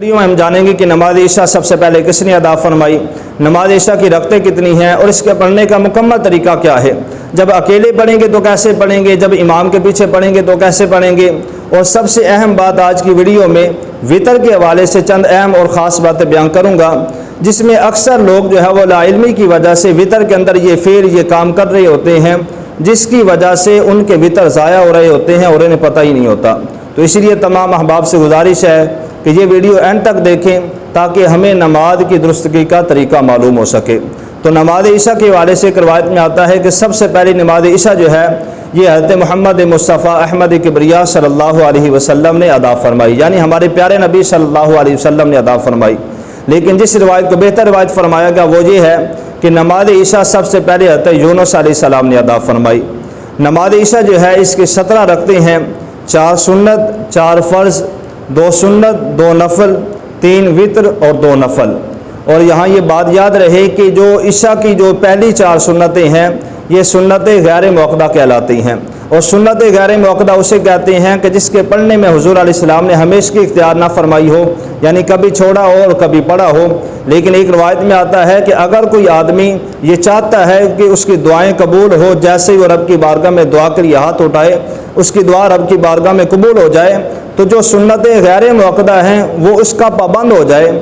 Video میں ہم جانیں گے کہ نماز عشاء سب سے پہلے کس نے ادا فرمائی، نماز عشاء کی رکعتیں کتنی ہیں اور اس کے پڑھنے کا مکمل طریقہ کیا ہے، جب اکیلے پڑھیں گے تو کیسے پڑھیں گے، جب امام کے پیچھے پڑھیں گے تو کیسے پڑھیں گے، اور سب سے اہم بات آج کی ویڈیو میں وطر کے حوالے سے چند اہم اور خاص باتیں بیان کروں گا، جس میں اکثر لوگ جو ہے وہ لا علمی کی وجہ سے وطر کے اندر یہ فعل یہ کام کر رہے ہوتے ہیں، جس کی وجہ سے ان کے وطر ضائع ہو رہے ہوتے ہیں اور انہیں پتہ ہی نہیں ہوتا۔ تو اس لیے تمام احباب سے گزارش ہے کہ یہ ویڈیو اینڈ تک دیکھیں تاکہ ہمیں نماز کی درستگی کا طریقہ معلوم ہو سکے۔ تو نماز عشاء کے حوالے سے ایک روایت میں آتا ہے کہ سب سے پہلی نماز عشاء جو ہے یہ حضرت محمد مصطفیٰ احمد کبریہ صلی اللہ علیہ وسلم نے ادا فرمائی، یعنی ہمارے پیارے نبی صلی اللہ علیہ وسلم نے ادا فرمائی۔ لیکن جس روایت کو بہتر روایت فرمایا گیا وہ یہ ہے کہ نماز عشاء سب سے پہلے حضرت یونس علیہ السلام نے ادا فرمائی۔ نماز عشاء جو ہے اس کے 17 رکعتیں ہیں، 4 سنت، 4 فرض، 2 سنت، 2 نفل، 3 وطر اور 2 نفل۔ اور یہاں یہ بات یاد رہے کہ جو عشاء کی جو پہلی 4 سنتیں ہیں یہ سنتیں غیر موقدہ کہلاتی ہیں، اور سنت غیر موقدہ اسے کہتے ہیں کہ جس کے پڑھنے میں حضور علیہ السلام نے ہمیشہ کی اختیار نہ فرمائی ہو، یعنی کبھی چھوڑا ہو اور کبھی پڑھا ہو۔ لیکن ایک روایت میں آتا ہے کہ اگر کوئی آدمی یہ چاہتا ہے کہ اس کی دعائیں قبول ہو، جیسے ہی وہ رب کی بارگاہ میں دعا کے لیے ہاتھ اٹھائے اس کی دعا رب کی بارگاہ میں قبول ہو جائے، تو جو سنتیں غیر موقدہ ہیں وہ اس کا پابند ہو جائے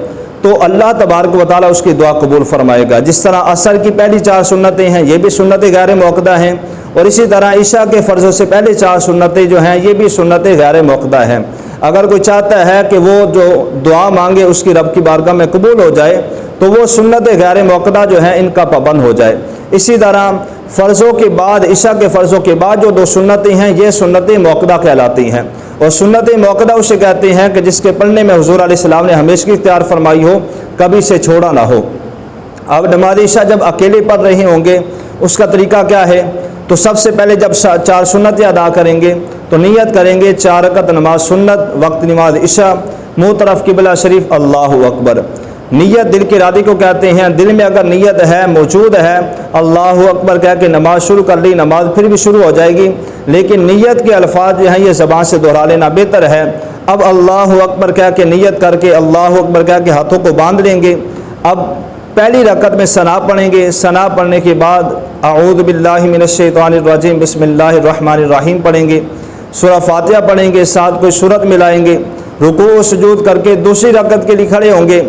تو اللہ تبارک و تعالیٰ اس کی دعا قبول فرمائے گا۔ جس طرح عصر کی پہلی 4 سنتیں ہیں یہ بھی سنتیں غیر موقدہ ہیں، اور اسی طرح عشاء کے فرضوں سے پہلے 4 سنتیں جو ہیں یہ بھی سنتیں غیر موقدہ ہیں۔ اگر کوئی چاہتا ہے کہ وہ جو دعا مانگے اس کی رب کی بارگاہ میں قبول ہو جائے تو وہ سنت غیر موقدہ جو ہیں ان کا پابند ہو جائے۔ اسی طرح فرضوں کے بعد عشاء کے فرضوں کے بعد جو 2 سنتیں ہیں یہ سنتیں موقدہ کہلاتی ہیں، اور سنت موقدہ اسے کہتے ہیں کہ جس کے پڑھنے میں حضور علیہ السلام نے ہمیشہ کی اختیار فرمائی ہو، کبھی سے چھوڑا نہ ہو۔ اب نماز عشاء جب اکیلے پڑھ رہے ہوں گے اس کا طریقہ کیا ہے، تو سب سے پہلے جب 4 سنتیں ادا کریں گے تو نیت کریں گے 4 رکعت نماز سنت، وقت نماز عشاء، منہ طرف قبلہ شریف، اللہ اکبر۔ نیت دل کے ارادے کو کہتے ہیں، دل میں اگر نیت ہے موجود ہے اللہ اکبر کہہ کے نماز شروع کر لی، نماز پھر بھی شروع ہو جائے گی، لیکن نیت کے الفاظ جو ہیں یہ زبان سے دہرا لینا بہتر ہے۔ اب اللہ اکبر کہہ کے نیت کر کے اللہ اکبر کہہ کے ہاتھوں کو باندھ لیں گے۔ اب پہلی رکعت میں ثنا پڑھیں گے، ثنا پڑھنے کے بعد اعوذ باللہ من الشیطان الرجیم بسم اللہ الرحمن الرحیم پڑھیں گے، سورہ فاتحہ پڑھیں گے، ساتھ کوئی سورت ملائیں گے، رکوع و سجود کر کے دوسری رکعت کے لیے کھڑے ہوں گے،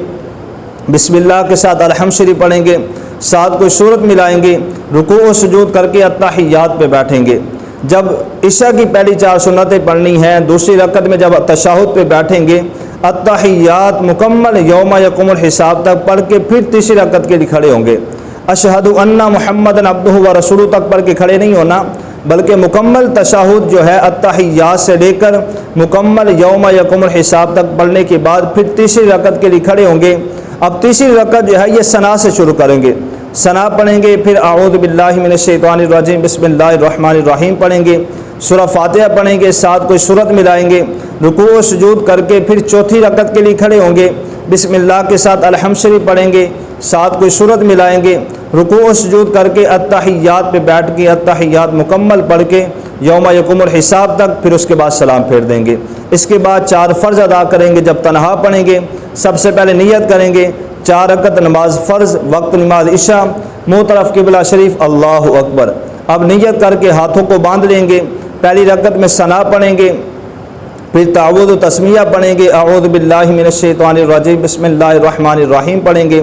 بسم اللہ کے ساتھ الحمد شریف پڑھیں گے، ساتھ کوئی سورت ملائیں گے، رکوع و سجود کر کے التحیات پہ بیٹھیں گے۔ جب عشاء کی پہلی 4 سنتیں پڑھنی ہیں دوسری رکعت میں جب تشہد پہ بیٹھیں گے، التحیات مکمل یوم یقوم الحساب تک پڑھ کے پھر تیسری رکعت کے لیے کھڑے ہوں گے۔ اشہد ان محمد عبدہ و رسولہ تک پڑھ کے کھڑے نہیں ہونا، بلکہ مکمل تشہد جو ہے التحیات سے لے کر مکمل یوم یقوم الحساب تک پڑھنے کے بعد پھر تیسری رکعت کے لیے کھڑے ہوں گے۔ اب تیسری رکعت جو ہے یہ ثنا سے شروع کریں گے، ثنا پڑھیں گے، پھر اعوذ باللہ من الشیطان الرجیم بسم اللہ الرحمن الرحیم پڑھیں گے، سورہ فاتحہ پڑھیں گے، ساتھ کوئی سورت ملائیں گے، رکوع و سجود کر کے پھر چوتھی رکعت کے لیے کھڑے ہوں گے، بسم اللہ کے ساتھ الحمد شریف پڑھیں گے، ساتھ کوئی سورت ملائیں گے، رکوع و سجود کر کے التحیات پہ بیٹھ کے التحیات مکمل پڑھ کے یوم یقوم الحساب تک پھر اس کے بعد سلام پھیر دیں گے۔ اس کے بعد 4 فرض ادا کریں گے، جب تنہا پڑھیں گے سب سے پہلے نیت کریں گے 4 رکعت نماز فرض، وقت نماز عشاء، منہ طرف قبلہ شریف، اللہ اکبر۔ اب نیت کر کے ہاتھوں کو باندھ لیں گے، پہلی رکعت میں ثنا پڑھیں گے، پھر تعوذ و تسمیہ پڑھیں گے، اعوذ باللہ من الشیطان الرجیم بسم اللہ الرحمن الرحیم پڑھیں گے،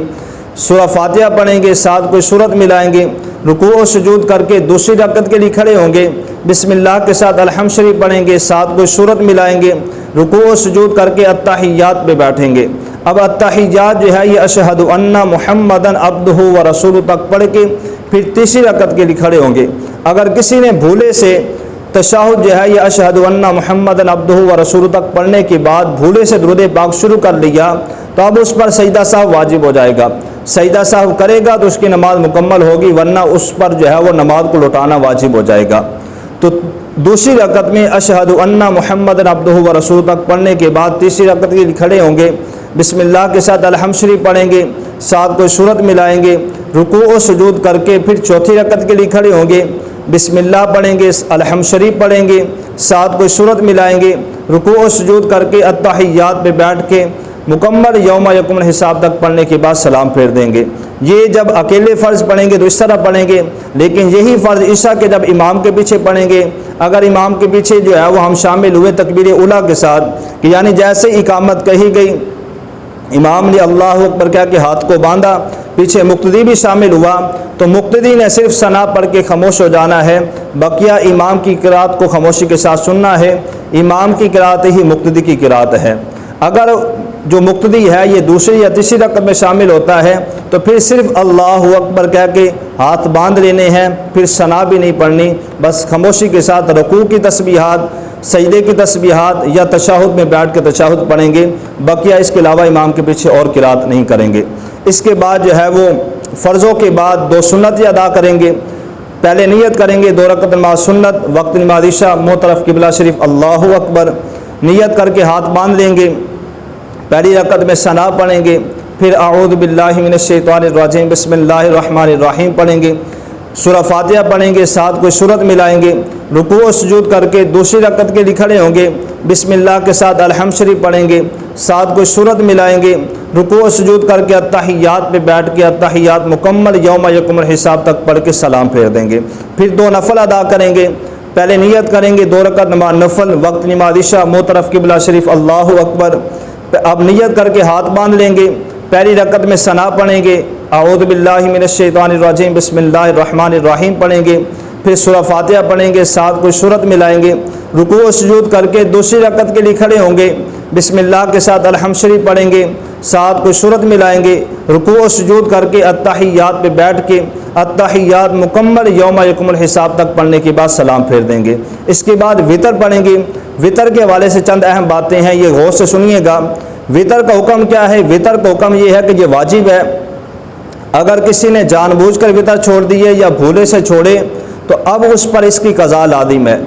سورہ فاتحہ پڑھیں گے، ساتھ کوئی سورت ملائیں گے، رکوع و سجود کر کے دوسری رکعت کے لیے کھڑے ہوں گے، بسم اللہ کے ساتھ الحمد شریف پڑھیں گے، ساتھ کوئی سورت ملائیں گے، رکوع و سجود کر کے التحیات پہ بیٹھیں گے۔ اب التحیات جو ہے یہ اشہد ان محمد عبدہ و رسولہ تک پڑھ کے پھر تیسری رکعت کے لیے کھڑے ہوں گے۔ اگر کسی نے بھولے سے تشہد جو ہے یہ اشہد ان محمد عبدہ و رسولہ تک پڑھنے کے بعد بھولے سے درود پاک شروع کر لیا تو اب اس پر سجدہ سہو واجب ہو جائے گا، سجدہ سہو کرے گا تو اس کی نماز مکمل ہوگی، ورنہ اس پر جو ہے وہ نماز کو لوٹانا واجب ہو جائے گا۔ تو دوسری رکعت میں اشہد ان محمد عبدہ و رسولہ تک پڑھنے کے بعد تیسری رکعت کے لیے کھڑے ہوں گے، بسم اللہ کے ساتھ الحمد شریف پڑھیں گے، ساتھ کوئی سورت ملائیں گے، رکوع و سجود کر کے پھر چوتھی رکعت کے لیے کھڑے ہوں گے، بسم اللہ پڑھیں گے، الحمد شریف پڑھیں گے، ساتھ کوئی سورت ملائیں گے، رکوع و سجود کر کے التحیات پہ بیٹھ کے مکمل یوم یقوم الحساب تک پڑھنے کے بعد سلام پھیر دیں گے۔ یہ جب اکیلے فرض پڑھیں گے تو اس طرح پڑھیں گے، لیکن یہی فرض عشاء کے جب امام کے پیچھے پڑھیں گے، اگر امام کے پیچھے جو ہے وہ ہم شامل ہوئے تکبیر اولیٰ کے ساتھ، کہ یعنی جیسے اقامت کہی گئی امام نے اللہ اکبر کہہ کے ہاتھ کو باندھا، پیچھے مقتدی بھی شامل ہوا، تو مقتدی نے صرف ثنا پڑھ کے خاموش ہو جانا ہے، بقیہ امام کی قرات کو خاموشی کے ساتھ سننا ہے۔ امام کی قرات ہی مقتدی کی قرات ہے۔ اگر جو مقتدی ہے یہ دوسری یا تیسری رکعت میں شامل ہوتا ہے تو پھر صرف اللہ اکبر کہہ کے ہاتھ باندھ لینے ہیں، پھر ثنا بھی نہیں پڑھنی، بس خاموشی کے ساتھ رکوع کی تسبیحات، سجدے کی تسبیحات یا تشہد میں بیٹھ کے تشہد پڑھیں گے، بقیہ اس کے علاوہ امام کے پیچھے اور قرات نہیں کریں گے۔ اس کے بعد جو ہے وہ فرضوں کے بعد 2 سنتیں ادا کریں گے۔ پہلے نیت کریں گے 2 رکعت نماز سنت، وقت نماز عشاء، منہ طرف قبلہ شریف، اللہ اکبر، نیت کر کے ہاتھ باندھ لیں گے، پہلی رکعت میں ثنا پڑھیں گے، پھر اعوذ باللہ من الشیطان الرجیم بسم اللہ الرحمن الرحیم پڑھیں گے، سورہ فاتحہ پڑھیں گے، ساتھ کوئی سورت ملائیں گے، رکوع و سجود کر کے دوسری رکعت کے لیے کھڑے ہوں گے، بسم اللہ کے ساتھ الحمد شریف پڑھیں گے، ساتھ کوئی سورت ملائیں گے، رکوع و سجود کر کے التحیات پہ بیٹھ کے التحیات مکمل یوم یقوم الحساب تک پڑھ کے سلام پھیر دیں گے۔ پھر 2 نفل ادا کریں گے، پہلے نیت کریں گے 2 رکعت نماز نفل، وقت نماز عشاء، منہ طرف قبلہ شریف، اللہ اکبر، اب نیت کر کے ہاتھ باندھ لیں گے، پہلی رکعت میں ثنا پڑھیں گے، اعوذ باللہ من الشیطان الرجیم بسم اللہ الرحمن الرحیم پڑھیں گے، پھر سورہ فاتحہ پڑھیں گے، ساتھ کوئی سورت ملائیں گے، رکوع و سجود کر کے دوسری رکعت کے لیے کھڑے ہوں گے، بسم اللہ کے ساتھ الحمد شریف پڑھیں گے، ساتھ کوئی سورت ملائیں گے، رکوع و سجود کر کے التحیات پہ بیٹھ کے التحیات مکمل یوم یقوم الحساب تک پڑھنے کے بعد سلام پھیر دیں گے۔ اس کے بعد وطر پڑھیں گے۔ وطر کے حوالے سے چند اہم باتیں ہیں، یہ غور سے سنیے گا۔ وطر کا حکم کیا ہے؟ وطر کا حکم یہ ہے کہ یہ واجب ہے، اگر کسی نے جان بوجھ کر وطر چھوڑ دیے یا بھولے سے چھوڑے تو اب اس پر اس کی قضا لازم ہے،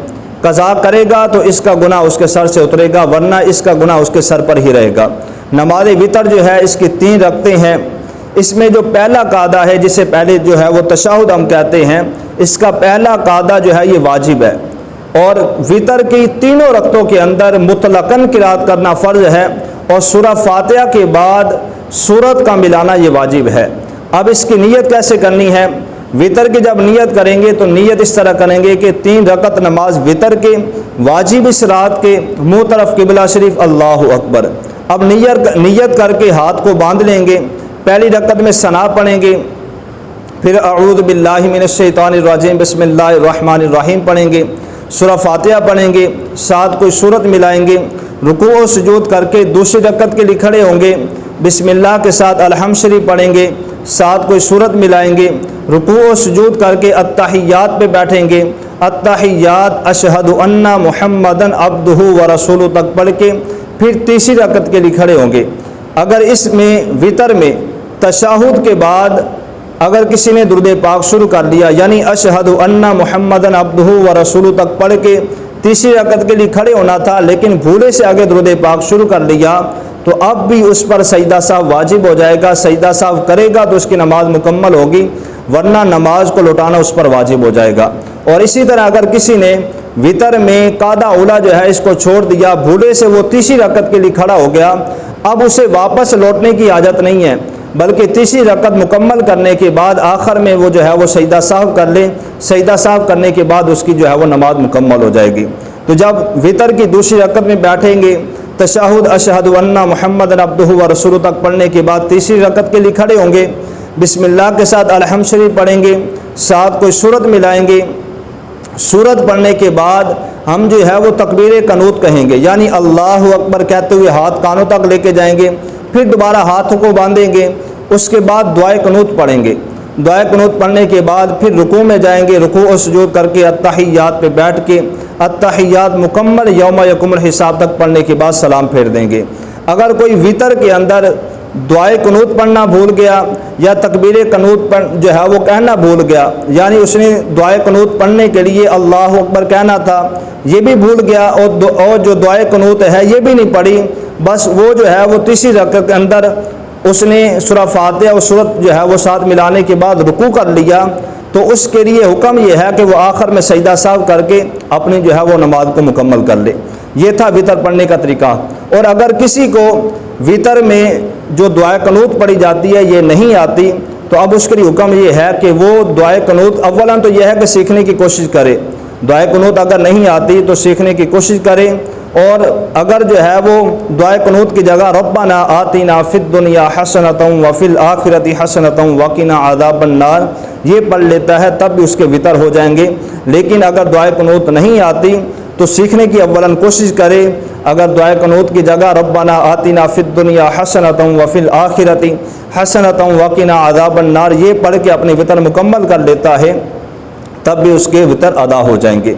قضا کرے گا تو اس کا گناہ اس کے سر سے اترے گا، ورنہ اس کا گناہ اس کے سر پر ہی رہے گا۔ نماز وطر جو ہے اس کی 3 رکعتیں ہیں، اس میں جو پہلا قاعدہ ہے جسے پہلے جو ہے وہ تشہد ہم کہتے ہیں، اس کا پہلا قاعدہ جو ہے یہ واجب ہے، اور وطر کی 3 رکعتوں کے اندر مطلقاً قرات کرنا فرض ہے، اور سورہ فاتحہ کے بعد سورت کا ملانا یہ واجب ہے۔ اب اس کی نیت کیسے کرنی ہے؟ وطر کی جب نیت کریں گے تو نیت اس طرح کریں گے کہ 3 رکعت نماز وطر کے واجب اس رات کے، منہ طرف قبلہ شریف، اللہ اکبر۔ اب نیت کر کے ہاتھ کو باندھ لیں گے، پہلی رکعت میں ثنا پڑھیں گے، پھر اعوذ باللہ من الشیطان الرجیم بسم اللہ الرحمن الرحیم پڑھیں گے، سورہ فاتحہ پڑھیں گے، ساتھ کوئی سورت ملائیں گے، رکوع و سجود کر کے دوسری رکعت کے لیے کھڑے ہوں گے، بسم اللہ کے ساتھ الحمد شریف پڑھیں گے، ساتھ کوئی سورت ملائیں گے، رکوع و سجود کر کے التحیات پہ بیٹھیں گے، التحیات اشہد ان محمدن عبدہ و رسولہ تک پڑھ کے پھر تیسری رکعت کے لیے کھڑے ہوں گے۔ اگر اس میں وطر میں تشہد کے بعد اگر کسی نے درود پاک شروع کر دیا، یعنی اشہد ان محمدن عبدہ و رسولہ تک پڑھ کے تیسری رکعت کے لیے کھڑے ہونا تھا لیکن بھولے سے آگے درود پاک شروع کر لیا، تو اب بھی اس پر سجدہ سہو واجب ہو جائے گا۔ سجدہ سہو کرے گا تو اس کی نماز مکمل ہوگی، ورنہ نماز کو لوٹانا اس پر واجب ہو جائے گا۔ اور اسی طرح اگر کسی نے وطر میں قاعدہ اولیٰ جو ہے اس کو چھوڑ دیا، بھولے سے وہ تیسری رکعت کے لیے کھڑا ہو گیا، اب اسے واپس لوٹنے کی حاجت نہیں ہے، بلکہ تیسری رکعت مکمل کرنے کے بعد آخر میں وہ جو ہے وہ سجدہ سہو کر لے، سجدہ سہو کرنے کے بعد اس کی جو ہے وہ نماز مکمل ہو جائے گی۔ تو جب وطر کی دوسری رکعت میں بیٹھیں گے، تشہد اشہد ان محمد عبدہ و رسولہ تک پڑھنے کے بعد تیسری رکعت کے لیے کھڑے ہوں گے، بسم اللہ کے ساتھ الحمد شریف پڑھیں گے، ساتھ کوئی سورت ملائیں گے، سورت پڑھنے کے بعد ہم جو ہے وہ تکبیر قنوت کہیں گے، یعنی اللہ اکبر کہتے ہوئے ہاتھ کانوں تک لے کے جائیں گے، پھر دوبارہ ہاتھوں کو باندھیں گے، اس کے بعد دعائے قنوت پڑھیں گے، دعائے قنوت پڑھنے کے بعد پھر رکوع میں جائیں گے، رکوع و سجود کر کے التحیات پہ بیٹھ کے التحیات مکمل یوم یقوم الحساب تک پڑھنے کے بعد سلام پھیر دیں گے۔ اگر کوئی وطر کے اندر دعائے قنوت پڑھنا بھول گیا یا تکبیر قنوت جو ہے وہ کہنا بھول گیا، یعنی اس نے دعائے قنوت پڑھنے کے لیے اللہ اکبر کہنا تھا یہ بھی بھول گیا، اور جو دعائے قنوت ہے یہ بھی نہیں پڑھی، بس وہ جو ہے وہ تیسری رکعت کے اندر اس نے سورہ فاتحہ اور سورت جو ہے وہ ساتھ ملانے کے بعد رکوع کر لیا، تو اس کے لیے حکم یہ ہے کہ وہ آخر میں سجدہ سہو کر کے اپنی جو ہے وہ نماز کو مکمل کر لے۔ یہ تھا وطر پڑھنے کا طریقہ۔ اور اگر کسی کو وطر میں جو دعائے قنوت پڑھی جاتی ہے یہ نہیں آتی تو اب اس کے لیے حکم یہ ہے کہ وہ دعائے قنوت اولاً تو یہ ہے کہ سیکھنے کی کوشش کرے، دعائے قنوت اگر نہیں آتی تو سیکھنے کی کوشش کرے، اور اگر جو ہے وہ دعائے قنوت کی جگہ ربنا آتنا فی الدنیا حسنۃ وفی الآخرۃ حسنۃ وقنا عذاب النار یہ پڑھ لیتا ہے تب بھی اس کے وطر ہو جائیں گے۔ لیکن اگر دعائے قنوت نہیں آتی تو سیکھنے کی اولاً کوشش کرے۔ اگر دعائے قنوت کی جگہ ربنا آتنا فی الدنیا حسنۃ وفی الآخرۃ حسنۃ وقنا عذاب النار یہ پڑھ کے اپنے وطر مکمل کر لیتا ہے تب بھی اس کے وطر ادا ہو جائیں گے۔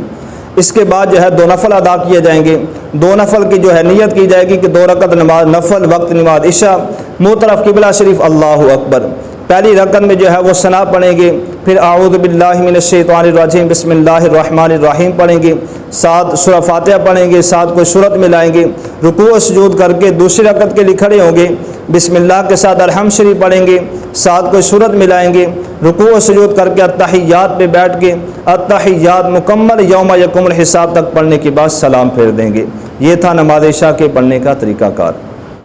اس کے بعد جو ہے 2 نفل ادا کیے جائیں گے۔ 2 نفل کی جو ہے نیت کی جائے گی کہ 2 رکعت نماز نفل وقت نماز عشاء، منہ طرف قبلہ شریف، اللہ اکبر۔ پہلی رکعت میں جو ہے وہ ثنا پڑھیں گے، پھر اعوذ باللہ من الشیطان الرجیم بسم اللہ الرحمن الرحیم پڑھیں گے، ساتھ سورہ فاتحہ پڑھیں گے، ساتھ کوئی سورت ملائیں گے، رکوع و سجود کر کے دوسری رکعت کے لیے کھڑے ہوں گے، بسم اللہ کے ساتھ الحمد شریف پڑھیں گے، ساتھ کوئی سورت ملائیں گے، رکوع و سجود کر کے التحیات پہ بیٹھ کے التحیات مکمل یوم یقوم الحساب تک پڑھنے کے بعد سلام پھیر دیں گے۔ یہ تھا نماز عشاء کے پڑھنے کا طریقہ کار۔